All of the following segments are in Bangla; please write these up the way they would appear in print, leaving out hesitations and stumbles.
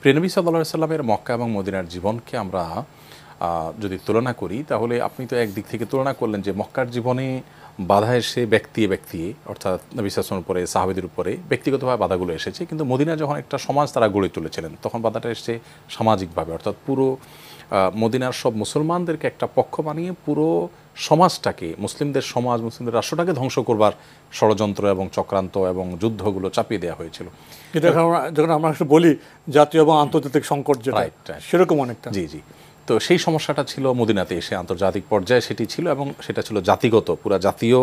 প্রিয়নবী সাল্লাল্লাহু আলাইহি সাল্লামের মক্কা এবং মদিনার জীবনকে আমরা যদি তুলনা করি, তাহলে আপনি তো একদিক থেকে তুলনা করলেন যে মক্কার জীবনে বাধা এসে ব্যক্তি অর্থাৎ নবী সাল্লাল্লাহু আলাইহি ওয়াসাল্লামের উপরে, সাহাবীদের উপরে ব্যক্তিগতভাবে বাধাগুলো এসেছে, কিন্তু মদিনা যখন একটা সমাজ তারা গড়ে তুলেছিলেন তখন বাধাটা এসেছে সামাজিকভাবে, অর্থাৎ পুরো মদিনার সব মুসলমানদেরকে একটা পক্ষ বানিয়ে পুরো সমাজটাকে, মুসলিমদের সমাজ, মুসলিমদের রাষ্ট্রটাকে ধ্বংস করবার ষড়যন্ত্র এবং চক্রান্ত এবং যুদ্ধগুলো চাপিয়ে দেওয়া হয়েছিল। যখন আমরা বলি জাতীয় এবং আন্তর্জাতিক সংকট, যেটা সেরকম অনেকটা। জি জি। তো সেই সমস্যাটা ছিল মদিনাতে এসে, আন্তর্জাতিক পর্যায়ে সেটি ছিল, এবং সেটা ছিল জাতিগত, পুরা জাতীয়,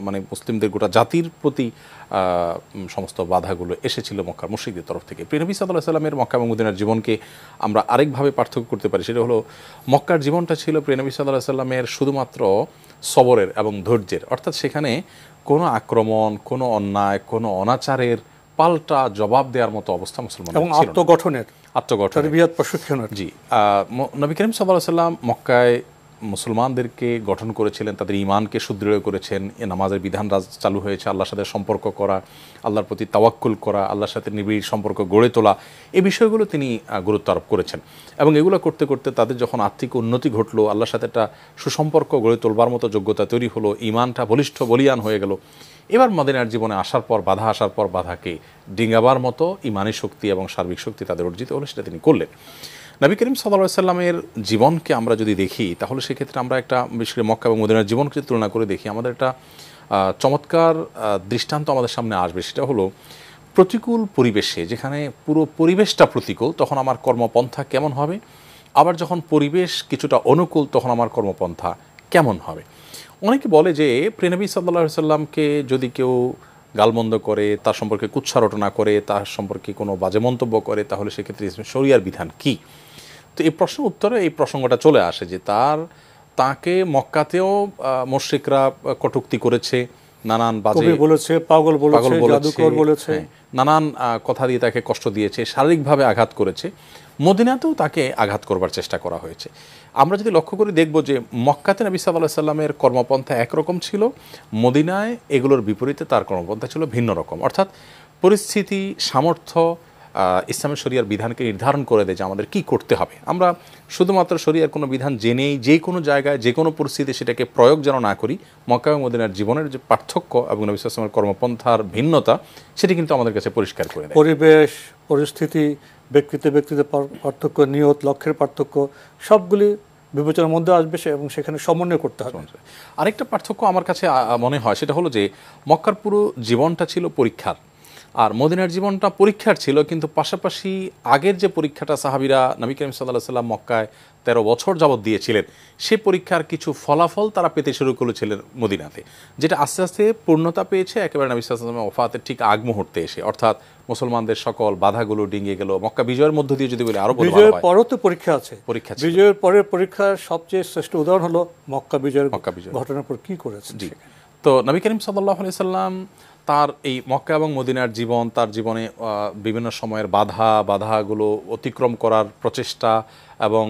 মানে মুসলিমদের গোটা জাতির প্রতি সমস্ত বাধাগুলো এসেছিল মক্কার মুশরিকদের তরফ থেকে। প্রিয় নবী সাল্লাল্লাহু আলাইহি সাল্লামের মক্কা এবং মদিনার জীবনকে আমরা আরেকভাবে পার্থক্য করতে পারি, সেটা হলো মক্কার জীবনটা ছিল প্রিয় নবী সাল্লাল্লাহু আলাইহি সাল্লামের শুধুমাত্র সবরের এবং ধৈর্যের, অর্থাৎ সেখানে কোনো আক্রমণ, কোনো অন্যায়, কোনো অনাচারের পাল্টা জবাব দেওয়ার মতো অবস্থা মুসলমান এবং আত্মগঠনের প্রশিক্ষণের। জি, নবী করিম সাল্লাল্লাহু আলাইহি ওয়াসাল্লাম মক্কায় মুসলমানদেরকে গঠন করেছিলেন, তাদের ঈমানকে সুদৃঢ় করেছেন। এ নামাজের বিধান চালু হয়েছে, আল্লাহর সাথে সম্পর্ক করা, আল্লাহর প্রতি তাওয়াক্কুল করা, আল্লাহর সাথে নিবিড় সম্পর্ক গড়ে তোলা, এই বিষয়গুলো তিনি গুরুত্ব আরোপ করেছেন। এবং এগুলো করতে করতে তাদের যখন আর্থিক উন্নতি ঘটলো, আল্লাহর সাথে একটা সুসম্পর্ক গড়ে তোলবার মতো যোগ্যতা তৈরি হলো, ঈমানটা বলিয়ান হয়ে গেল, এবার মদিনার জীবনে আসার পর বাধাকে ডিঙ্গাবার মতো ঈমানী শক্তি এবং সার্বিক শক্তি তাদের অর্জিত হলো, সেটা তিনি করলেন। নবী করিম সাল্লাল্লাহু আলাইহি সাল্লামের জীবনকে আমরা যদি দেখি, তাহলে সেক্ষেত্রে আমরা একটা, বিশেষ করে মক্কা এবং মদিনার জীবনকে তুলনা করে দেখি, আমাদের একটা চমৎকার দৃষ্টান্ত আমাদের সামনে আসবে। সেটা হলো প্রতিকূল পরিবেশে, যেখানে পুরো পরিবেশটা প্রতিকূল, তখন আমার কর্মপন্থা কেমন হবে, আবার যখন পরিবেশ কিছুটা অনুকূল তখন আমার কর্মপন্থা কেমন হবে। অনেকে বলে যে প্রিয় নবী সাল্লাল্লাহু আলাইহি সাল্লামকে যদি কেউ গালমন্দ করে, তার সম্পর্কে কুৎসা রটনা করে, তার সম্পর্কে কোনো বাজে মন্তব্য করে, তাহলে সেক্ষেত্রে শরিয়ার বিধান কি? তো এই প্রশ্ন উত্তরে এই প্রসঙ্গটা চলে আসে যে তাকে মক্কাতেও মুশরিকরা কটূক্তি করেছে, নানান বাজে বলেছে, পাগল বলেছে, নানান কথা দিয়ে তাকে কষ্ট দিয়েছে, শারীরিকভাবে আঘাত করেছে। মদিনাতেও তাকে আঘাত করবার চেষ্টা করা হয়েছে। আমরা যদি লক্ষ্য করে দেখব যে মক্কাতে নবী সাল্লাল্লাহু আলাইহি সাল্লামের কর্মপন্থা একরকম ছিল, মদিনায় এগুলোর বিপরীতে তার কর্মপন্থা ছিল ভিন্ন রকম। অর্থাৎ পরিস্থিতি, সামর্থ্য ইসলামের শরিয়ার বিধানকে নির্ধারণ করে দেয় যে আমাদের কি করতে হবে। আমরা শুধুমাত্র শরিয়ার কোনো বিধান জেনেই যে কোনো জায়গায় যে কোনো পরিস্থিতি সেটাকে প্রয়োগ যেন না করি, মক্কা এবং মদিনার জীবনের যে পার্থক্য এবং নবী সাল্লাল্লাহু আলাইহি ওয়াসাল্লামের কর্মপন্থার ভিন্নতা, সেটি কিন্তু আমাদের কাছে পরিষ্কার করে দেয়। পরিবেশ, পরিস্থিতি, ব্যক্তিতে পার্থক্য, নিয়ত, লক্ষ্যের পার্থক্য, সবগুলি বিবেচনার মধ্যে আসবে এবং সেখানে সমন্বয় করতে হবে। আরেকটা পার্থক্য আমার কাছে মনে হয়, সেটা হলো যে মক্কার পুরো জীবনটা ছিল পরীক্ষার, আর মদিনার জীবনটা পরীক্ষার ছিল, কিন্তু পাশাপাশি আগের যে পরীক্ষাটা সাহাবীরা নবী করিম সাল্লাল্লাহু আলাইহি সাল্লাম মক্কায় 13 বছর যাবৎ দিয়েছিলেন, সে পরীক্ষার কিছু ফলাফল তারা পেতে শুরু করেছিলেন মদিনাতে, যেটা আস্তে আস্তে পূর্ণতা পেয়েছে একেবারে নবী সাল্লাল্লাহু আলাইহি ওয়াসাল্লামের ওফাতের ঠিক আগ মুহূর্তে এসে। অর্থাৎ মুসলমানদের সকল বাধাগুলো ডিঙিয়ে গেল। মক্কা বিজয়ের মধ্য দিয়ে যদি বলি, আরো বিজয়ের পরও তো পরীক্ষা আছে, বিজয়ের পরের পরীক্ষার সবচেয়ে শ্রেষ্ঠ উদাহরণ হলো মক্কা বিজয় ঘটনার পর কি করেছে। তো নবী করিম সাল্লাল্লাহু আলাইহি সাল্লাম তার এই মক্কা এবং মদিনার জীবন, তার জীবনে বিভিন্ন সময়ের বাধাগুলো অতিক্রম করার প্রচেষ্টা এবং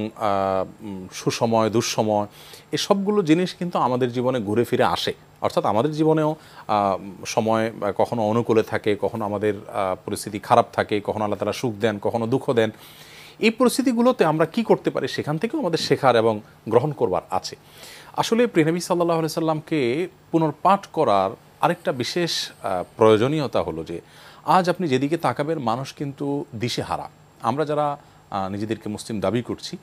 সুসময়, দুঃসময়, এই সবগুলো জিনিস কিন্তু আমাদের জীবনে ঘুরে ফিরে আসে। অর্থাৎ আমাদের জীবনেও সময় কখনো অনুকূলে থাকে, কখনো আমাদের পরিস্থিতি খারাপ থাকে, কখনো আল্লাহ তাআলা সুখ দেন, কখনো দুঃখ দেন। এই পরিস্থিতিগুলোতে আমরা কি করতে পারি, সেখান থেকেও আমাদের শেখার এবং গ্রহণ করবার আছে। আসলে প্রিয় নবী সাল্লাল্লাহু আলাইহি সাল্লামকে পুনর্পাঠ করার আরেকটা বিশেষ প্রয়োজনীয়তা হলো যে আজ আপনি যেদিকে তাকাবেন মানুষ কিন্তু দিশেহারা। আমরা যারা নিজেদেরকে মুসলিম দাবি করছি,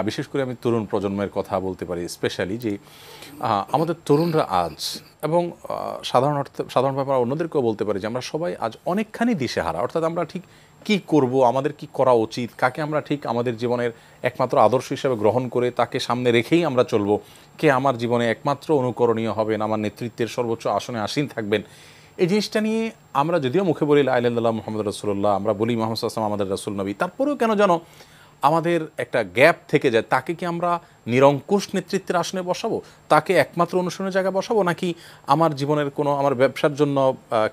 বিশেষ করে আমি তরুণ প্রজন্মের কথা বলতে পারি স্পেশালি, যে আমাদের তরুণরা আজ, এবং সাধারণভাবে আমরা অন্যদেরকেও বলতে পারি যে আমরা সবাই আজ অনেকখানি দিশেহারা। অর্থাৎ আমরা ঠিক কি করব, আমাদের কি করা উচিত, কাকে আমরা ঠিক আমাদের জীবনের একমাত্র আদর্শ হিসেবে গ্রহণ করে তাকে সামনে রেখেই আমরা চলবো, কে আমার জীবনে একমাত্র অনুকরণীয় হবেন, আমার নেতৃত্বের সর্বোচ্চ আসনে আসীন থাকবেন, এই জিনিসটা নিয়ে আমরা যদিও মুখে বলি লা ইলাহা ইল্লাল্লাহ মুহাম্মাদুর রাসূলুল্লাহ, আমরা বলি মুহাম্মদ সাল্লাল্লাহু আলাইহি ওয়াসাল্লাম আমাদের রাসূল নবী, তারপরেও কেন যেন আমাদের একটা গ্যাপ থেকে যায়। তাকে কি আমরা নিরঙ্কুশ নেতৃত্বের আসনে বসাবো, তাকে একমাত্র অনুসরণের জায়গায় বসাবো, নাকি আমার জীবনের কোনো, আমার ব্যবসার জন্য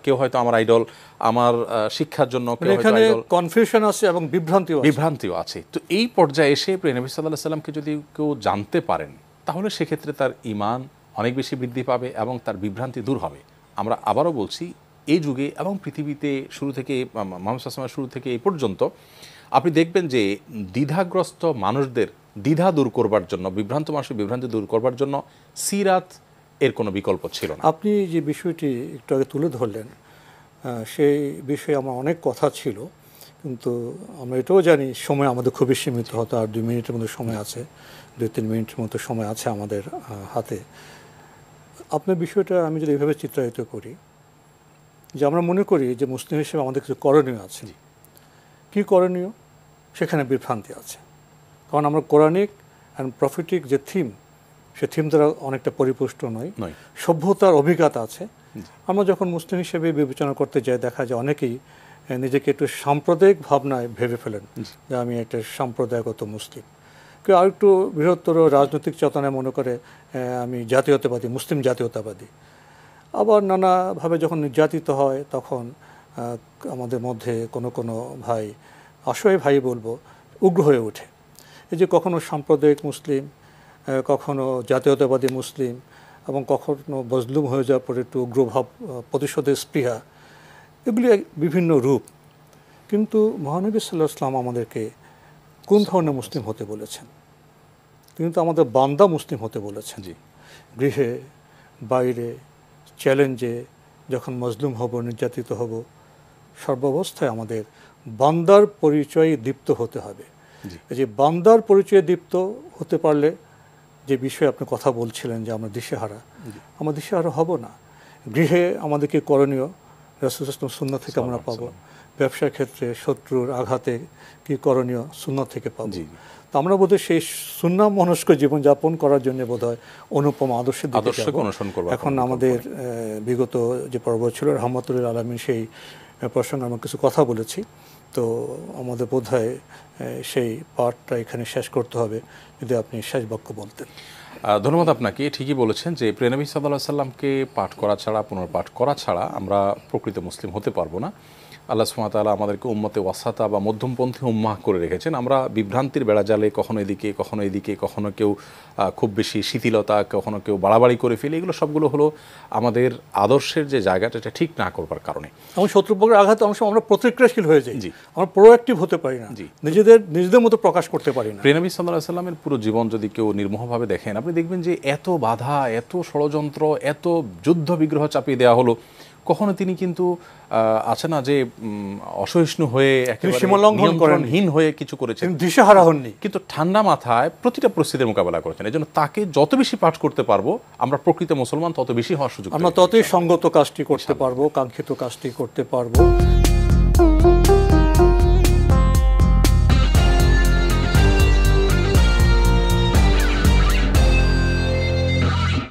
কেউ হয়তো আমার আইডল, আমার শিক্ষার জন্য কেউ হয়তো আইডল। কনফিউশন আছে এবং বিভ্রান্তিও আছে। তো এই পর্যায়ে এসে প্রিয় নবী সাল্লাল্লাহু আলাইহি ওয়াসাল্লামকে যদি কেউ জানতে পারেন, তাহলে সেক্ষেত্রে তার ঈমান অনেক বেশি বৃদ্ধি পাবে এবং তার বিভ্রান্তি দূর হবে। আমরা আবারও বলছি, এই যুগে এবং পৃথিবীতে শুরু থেকে, মুহাম্মদ সাল্লাল্লাহু আলাইহি ওয়াসাল্লামের শুরু থেকে এই পর্যন্ত আপনি দেখবেন যে দ্বিধাগ্রস্ত মানুষদের দ্বিধা দূর করবার জন্য, বিভ্রান্ত মানুষের বিভ্রান্তি দূর করবার জন্য সিরাত এর কোনো বিকল্প ছিল না। আপনি যে বিষয়টি একটু আগে তুলে ধরলেন, সেই বিষয়ে আমার অনেক কথা ছিল, কিন্তু আমরা এটাও জানি সময় আমাদের খুবই সীমিত, হয়তো আর 2 মিনিটের মতো সময় আছে, 2-3 মিনিটের মতো সময় আছে আমাদের হাতে। আপনার বিষয়টা আমি যদি এইভাবে চিত্রায়িত করি যে আমরা মনে করি যে মুসলিম হিসেবে আমাদের কিছু করণীয় আছে। কী করণীয়? সেখানে বিভ্রান্তি আছে, কারণ আমরা কোরআনিক অ্যান্ড প্রফিটিক যে থিম, সে থিম দ্বারা অনেকটা পরিপুষ্ট নয়। সভ্যতার অভিজ্ঞতা আছে। আমরা যখন মুসলিম হিসেবে বিবেচনা করতে যাই, দেখা যায় অনেকেই নিজেকে একটু সাম্প্রদায়িক ভাবনায় ভেবে ফেলেন যে আমি একটা সাম্প্রদায়গত মুসলিম। কেউ আর একটু বৃহত্তর রাজনৈতিক চেতনায় মনে করে আমি জাতীয়তাবাদী, মুসলিম জাতীয়তাবাদী। আবার নানাভাবে যখন নির্যাতিত হয় তখন আমাদের মধ্যে কোনো কোনো ভাই, অসহায় ভাই বলবো, উগ্র হয়ে ওঠে। এই যে কখনো সাম্প্রদায়িক মুসলিম, কখনো জাতীয়তাবাদী মুসলিম, এবং কখনো মজলুম হয়ে যাওয়ার পরে একটু উগ্রভাব, প্রতিশোধের স্পৃহা, এগুলি বিভিন্ন রূপ। কিন্তু মহানবী সাল্লাল্লাহু আলাইহি ওয়াসাল্লাম আমাদেরকে কোন ধরনের মুসলিম হতে বলেছেন? তিনি তো আমাদের বান্দা মুসলিম হতে বলেছেন। গৃহে, বাইরে, চ্যালেঞ্জে, যখন মজলুম হব, নির্যাতিত হব, সর্বাবস্থায় আমাদের বান্দার পরিচয়ে দীপ্ত হতে হবে। এই যে বান্দার পরিচয়ে দীপ্ত হতে পারলে, যে বিষয়ে আপনি কথা বলছিলেন যে আমরা দিশেহারা, আমরা দিশেহারা হব না। গৃহে আমাদেরকে করণীয়, রাসূলুল্লাহ সাল্লাল্লাহু আলাইহি ওয়াসাল্লাম সুন্নাহ থেকে আমরা পাবো। ব্যবসার ক্ষেত্রে শত্রুর আঘাতে কি করণীয়, সুন্নাহ থেকে পাবো। তো আমরা বোধহয় সেই সুন্নাহ মনস্ক জীবনযাপন করার জন্য বোধহয় অনুপম আদর্শের দিকে যাব। এখন আমাদের বিগত যে পর্ব ছিল রাহমাতুল লিল আলামিন, সেই প্রসঙ্গে আমরা কিছু কথা বলেছি। তো আমাদের বোধহয় সেই পাঠটা এখানে শেষ করতে হবে, যদি আপনি শেষ বাক্য বলতেন। ধন্যবাদ আপনাকে। ঠিকই বলেছেন যে প্রিয় নবী সাল্লাল্লাহু আলাইহি সাল্লামকে পাঠ করা ছাড়া, পুনর্পাঠ করা ছাড়া আমরা প্রকৃত মুসলিম হতে পারবো না। আল্লাহ সুবহানাহু ওয়া তাআলা আমাদেরকে উম্মতে ওয়াসাতা বা মধ্যমপন্থী উম্মাহ করে রেখেছেন। আমরা বিভ্রান্তির বেড়াজালে কখনো এদিকে কখনো এদিকে, কখনো কেউ খুব বেশি শিথিলতা, কখনো কেউ বাড়াবাড়ি করে ফেলে, এগুলো সবগুলো হলো আমাদের আদর্শের যে জায়গাটা, এটা ঠিক না করবার কারণে। এবং শত্রুপক্ষের আঘাতে অংশ আমরা প্রতিক্রিয়াশীল হয়ে যাই, আমরা প্রোঅ্যাক্টিভ হতে পারি না, নিজেদের মতো প্রকাশ করতে পারি না। প্রিয় নবী সাল্লাল্লাহু আলাইহি সাল্লামের পুরো জীবন যদি কেউ নির্মোহভাবে দেখেন, আপনি দেখবেন যে এত বাধা, এত ষড়যন্ত্র, এত যুদ্ধ বিগ্রহ চাপিয়ে দেওয়া হলো, কখনো তিনি কিন্তু আছে না যে অসহিষ্ণু হয়ে একেবারে নিয়ন্ত্রণহীন হয়ে কিছু করেছেন, দিশেহারা হননি, কিন্তু ঠান্ডা মাথায় প্রতিটা পরিস্থিতির মোকাবেলা করেছেন। এই জন্য তাকে যত বেশি পাঠ করতে পারবো আমরা প্রকৃত মুসলমান তত বেশি হওয়ার সুযোগ, আমরা ততই সঙ্গত কাজটি করতে পারবো, কাঙ্ক্ষিত কাজটি করতে পারবো।